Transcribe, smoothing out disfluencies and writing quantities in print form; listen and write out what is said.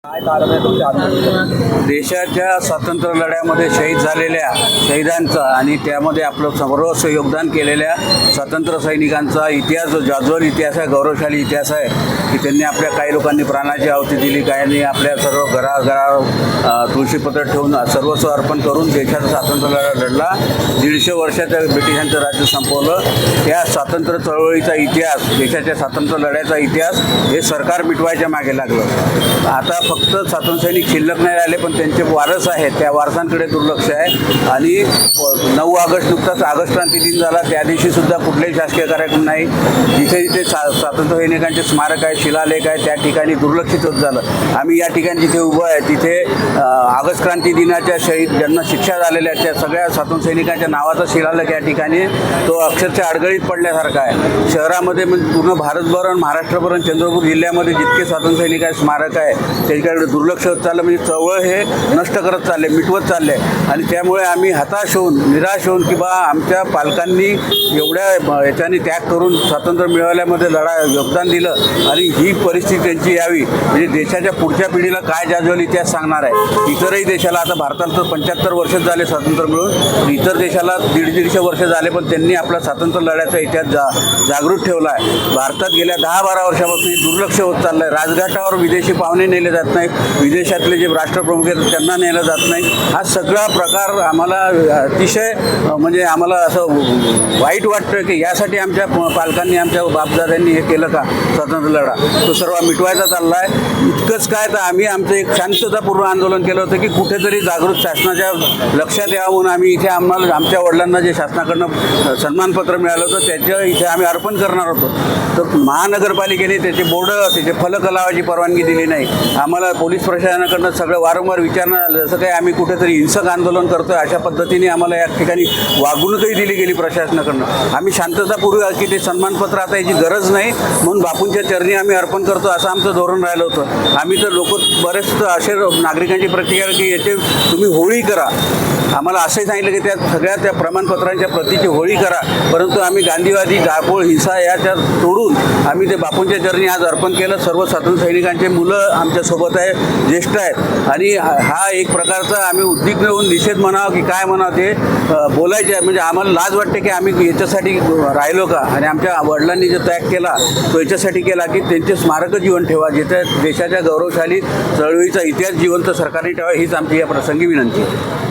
काय कारण आहे तुमच्या आंदोलनाचं? देशाच्या स्वातंत्र्य लढ्यामध्ये शहीद झालेल्या शहीदांचा आणि त्यामध्ये आपलं सर्वस्व योगदान केलेल्या स्वातंत्र्य सैनिकांचा इतिहास जो जाज्वल इतिहास आहे, गौरवशाली इतिहास आहे की त्यांनी आपल्या काही लोकांनी प्राणाची आहुती दिली, काहींनी आपल्या सर्व घराघरावर तुळशीपत्र ठेवून सर्वस्व अर्पण करून देशाचा स्वातंत्र्य लढा लढला. 150 वर्षाच्या ब्रिटिशांचं राज्य संपवलं. त्या स्वातंत्र्य चळवळीचा इतिहास, देशाच्या स्वातंत्र्य लढ्याचा इतिहास हे सरकार मिटवायच्या मागे लागलं. आता फक्त स्वातंत्र्य सैनिक शिल्लक नाही राहिले, पण त्यांचे वारस आहेत, त्या वारसांकडे दुर्लक्ष आहे. आणि 9 ऑगस्ट नुकताच ऑगस्ट क्रांती दिन झाला, त्या दिवशीसुद्धा कुठलेही शासकीय कार्यक्रम नाही. जिथे जिथे स्वातंत्र्य सैनिकांचे स्मारक आहे, शिलालेख आहे, त्या ठिकाणी दुर्लक्षित होत झालं. आम्ही या ठिकाणी जिथे उभं आहे तिथे ऑगस्ट क्रांती दिनाच्या शहीद ज्यांना शिक्षा झालेल्या आहेत त्या सगळ्या स्वातंत्र्य सैनिकांच्या नावाचा शिलालेख या ठिकाणी तो अक्षरशः अडगळीत पडल्यासारखा आहे. शहरामध्ये म्हणजे पूर्ण भारतभर आणि महाराष्ट्रभर चंद्रपूर जिल्ह्यामध्ये जितके स्वातंत्र्य सैनिक स्मारक आहे त्याच्याकडे दुर्लक्ष होत चाललं. म्हणजे चळवळ हे नष्ट करत चालले, मिटवत चालले. आणि त्यामुळे आम्ही हताश होऊन, निराश होऊन की बा आमच्या पालकांनी एवढ्या याच्याने त्याग करून स्वातंत्र्य मिळवल्यामध्ये योगदान दिलं आणि ही परिस्थिती त्यांची यावी, म्हणजे देशाच्या पुढच्या पिढीला काय जाज्वल इतिहास सांगणार आहे. इतरही देशाला आता भारताला तर 75 वर्षच झाले स्वातंत्र्य मिळून, इतर देशाला 150 वर्ष झाले, पण त्यांनी आपला स्वातंत्र्य लढ्याचा इतिहास जागृत ठेवला आहे. भारतात गेल्या 10-12 वर्षापासून दुर्लक्ष होत चाललं आहे. राजघाटावर विदेशी पाहुणे नेले जात नाहीत, विदेशातले जे राष्ट्रप्रमुख आहेत त्यांना नेलं जात नाही. हा सगळा प्रकार आम्हाला अतिशय म्हणजे आम्हाला असं वाईट वाटतं की यासाठी आमच्या पालकांनी, आमच्या बापदाद्यांनी हे केलं का स्वातंत्र्य लढा, तो सर्व मिटवायचा चालला आहे. इतकंच काय तर आम्ही आमचं एक शांततापूर्व आंदोलन केलं होतं की कुठेतरी जागृत शासनाच्या लक्षात यावं म्हणून आम्ही इथे आमच्या वडिलांना जे शासनाकडनं सन्मानपत्र मिळालं होतं त्याच्या इथे आम्ही अर्पण करणार होतो. तर महानगरपालिकेने त्याचे बोर्ड, त्याचे फलक लावायची परवानगी दिली नाही. आम्हाला पोलीस प्रशासनाकडनं सगळं वारंवार विचारणं झालं, जसं काही आम्ही कुठेतरी हिंसक आंदोलन करतो अशा पद्धतीने आम्हाला या ठिकाणी वागणूकही दिली गेली प्रशासनाकडनं. आम्ही शांततापूर्वी की ते सन्मानपत्र आता याची गरज नाही म्हणून बापूंच्या चरणी आम्ही अर्पण करतो असं आमचं धोरण राहिलं होतं. आम्ही तर लोक बरेच असे नागरिकांची प्रतिक्रिया की याचे तुम्ही होळी करा. आम्हाला असंही सांगितलं की त्या सगळ्या त्या प्रमाणपत्रांच्या प्रतीची होळी करा, परंतु आम्ही गांधीवादी जाळपोळ हिंसा याच्या तोडून आम्ही ते बापूंच्या चरणी आज अर्पण केलं. सर्व स्वातंत्र्य सैनिकांचे मुलं आमच्यासोबत आहे, ज्येष्ठ आहेत. आणि हा एक प्रकारचा आम्ही उद्विग्न होऊन निषेध म्हणावं की काय म्हणावं ते बोलायचे आहे. म्हणजे आम्हाला लाज वाटते की आम्ही याच्यासाठी राहिलो का, आणि आमच्या वडिलांनी जो त्याग केला तो याच्यासाठी केला की त्यांचे स्मारकं जीवन ठेवा, जिथे देशाच्या गौरवशाली चळवळीचा इतिहास जिवंत सरकारने ठेवा, हीच आमची या प्रसंगी विनंती आहे.